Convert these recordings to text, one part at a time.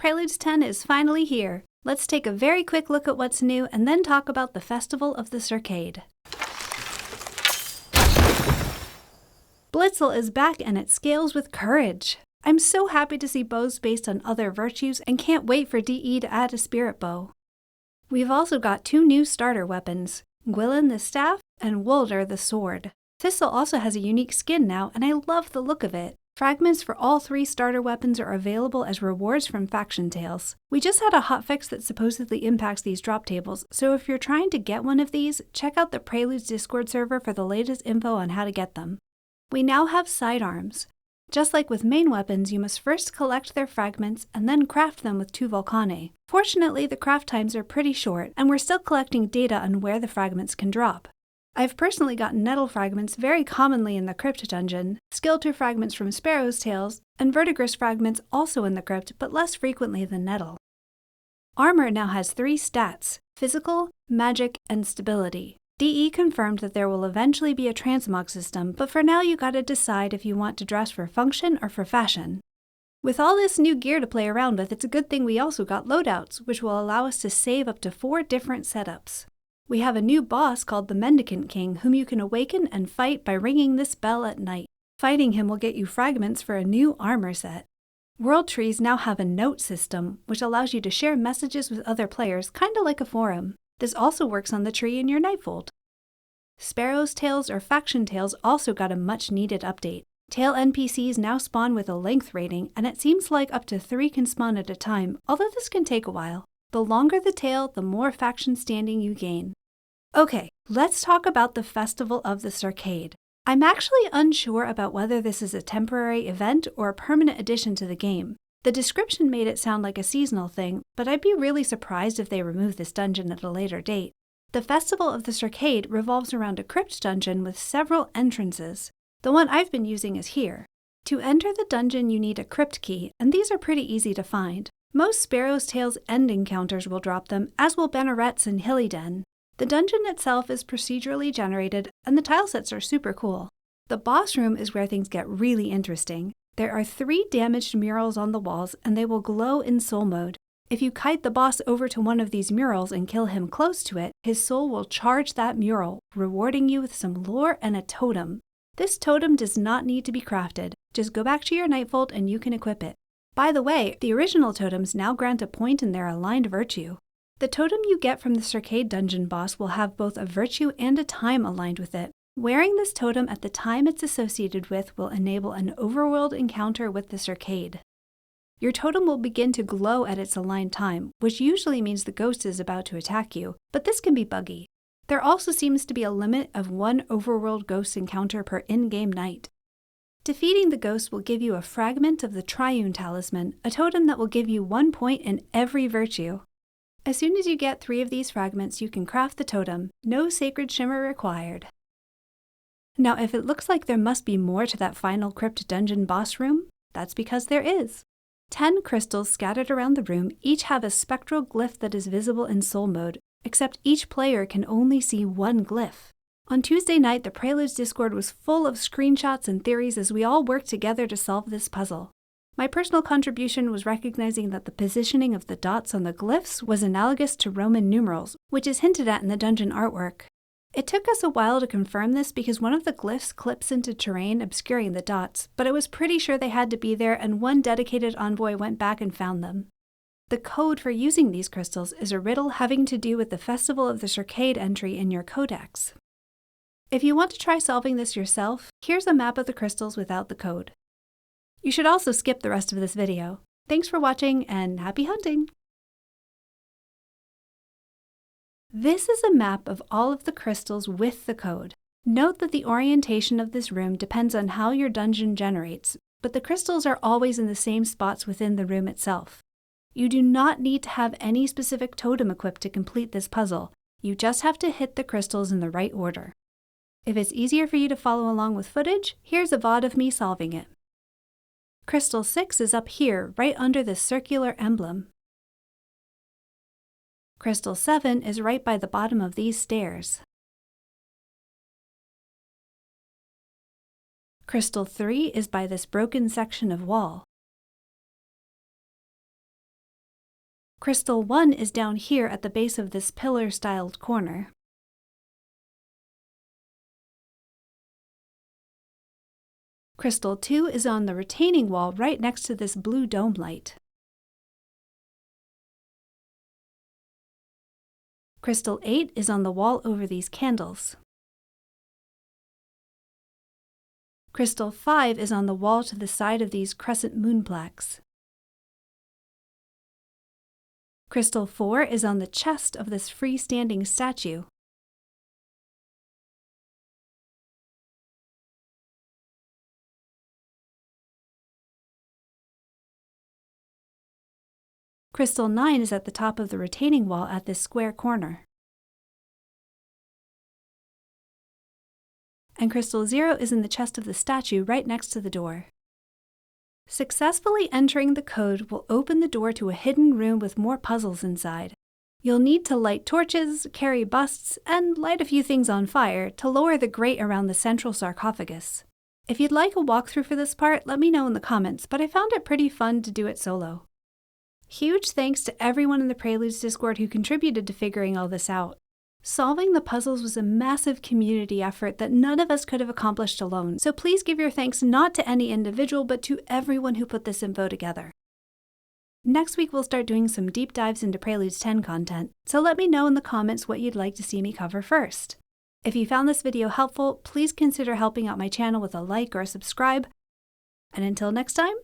Preludes 10 is finally here. Let's take a very quick look at what's new and then talk about the Festival of the Circade. Blitzel is back and it scales with courage. I'm so happy to see bows based on other virtues and can't wait for DE to add a spirit bow. We've also got 2 new starter weapons, Gwilyn the staff and Wolder the sword. Thistle also has a unique skin now and I love the look of it. Fragments for all 3 starter weapons are available as rewards from faction tales. We just had a hotfix that supposedly impacts these drop tables, so if you're trying to get one of these, check out the Preludes Discord server for the latest info on how to get them. We now have sidearms. Just like with main weapons, you must first collect their fragments and then craft them with 2 Volcanae. Fortunately, the craft times are pretty short, and we're still collecting data on where the fragments can drop. I've personally gotten nettle fragments very commonly in the Crypt dungeon, Skilter fragments from Sparrow's Tails, and Verdigris fragments also in the Crypt, but less frequently than nettle. Armor now has 3 stats: physical, magic, and stability. DE confirmed that there will eventually be a transmog system, but for now you gotta decide if you want to dress for function or for fashion. With all this new gear to play around with, it's a good thing we also got loadouts, which will allow us to save up to 4 different setups. We have a new boss called the Mendicant King, whom you can awaken and fight by ringing this bell at night. Fighting him will get you fragments for a new armor set. World trees now have a note system, which allows you to share messages with other players, kinda like a forum. This also works on the tree in your Nightfold. Sparrow's Tails or Faction Tails also got a much-needed update. Tail NPCs now spawn with a length rating, and it seems like up to 3 can spawn at a time, although this can take a while. The longer the tail, the more faction standing you gain. Okay, let's talk about the Festival of the Circade. I'm actually unsure about whether this is a temporary event or a permanent addition to the game. The description made it sound like a seasonal thing, but I'd be really surprised if they remove this dungeon at a later date. The Festival of the Circade revolves around a crypt dungeon with several entrances. The one I've been using is here. To enter the dungeon you need a crypt key, and these are pretty easy to find. Most Sparrow's Tails end encounters will drop them, as will Benneret's and Hillyden. The dungeon itself is procedurally generated, and the tilesets are super cool. The boss room is where things get really interesting. There are 3 damaged murals on the walls, and they will glow in soul mode. If you kite the boss over to one of these murals and kill him close to it, his soul will charge that mural, rewarding you with some lore and a totem. This totem does not need to be crafted. Just go back to your Nightfold and you can equip it. By the way, the original totems now grant a point in their aligned virtue. The totem you get from the Circade dungeon boss will have both a virtue and a time aligned with it. Wearing this totem at the time it's associated with will enable an overworld encounter with the Circade. Your totem will begin to glow at its aligned time, which usually means the ghost is about to attack you, but this can be buggy. There also seems to be a limit of 1 overworld ghost encounter per in-game night. Defeating the ghost will give you a fragment of the Triune Talisman, a totem that will give you 1 point in every virtue. As soon as you get 3 of these fragments, you can craft the totem. No sacred shimmer required. Now, if it looks like there must be more to that final crypt dungeon boss room, that's because there is. 10 crystals scattered around the room each have a spectral glyph that is visible in soul mode, except each player can only see 1 glyph. On Tuesday night, the Preludes Discord was full of screenshots and theories as we all worked together to solve this puzzle. My personal contribution was recognizing that the positioning of the dots on the glyphs was analogous to Roman numerals, which is hinted at in the dungeon artwork. It took us a while to confirm this because one of the glyphs clips into terrain obscuring the dots, but I was pretty sure they had to be there and one dedicated envoy went back and found them. The code for using these crystals is a riddle having to do with the Festival of the Circade entry in your codex. If you want to try solving this yourself, here's a map of the crystals without the code. You should also skip the rest of this video. Thanks for watching and happy hunting! This is a map of all of the crystals with the code. Note that the orientation of this room depends on how your dungeon generates, but the crystals are always in the same spots within the room itself. You do not need to have any specific totem equipped to complete this puzzle. You just have to hit the crystals in the right order. If it's easier for you to follow along with footage, here's a VOD of me solving it. Crystal 6 is up here, right under this circular emblem. Crystal 7 is right by the bottom of these stairs. Crystal 3 is by this broken section of wall. Crystal 1 is down here at the base of this pillar-styled corner. Crystal 2 is on the retaining wall right next to this blue dome light. Crystal 8 is on the wall over these candles. Crystal 5 is on the wall to the side of these crescent moon plaques. Crystal 4 is on the chest of this freestanding statue. Crystal 9 is at the top of the retaining wall at this square corner. And Crystal 0 is in the chest of the statue right next to the door. Successfully entering the code will open the door to a hidden room with more puzzles inside. You'll need to light torches, carry busts, and light a few things on fire to lower the grate around the central sarcophagus. If you'd like a walkthrough for this part, let me know in the comments, but I found it pretty fun to do it solo. Huge thanks to everyone in the Preludes Discord who contributed to figuring all this out. Solving the puzzles was a massive community effort that none of us could have accomplished alone, so please give your thanks not to any individual but to everyone who put this info together. Next week we'll start doing some deep dives into Preludes 10 content, so let me know in the comments what you'd like to see me cover first. If you found this video helpful, please consider helping out my channel with a like or a subscribe, and until next time,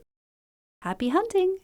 happy hunting!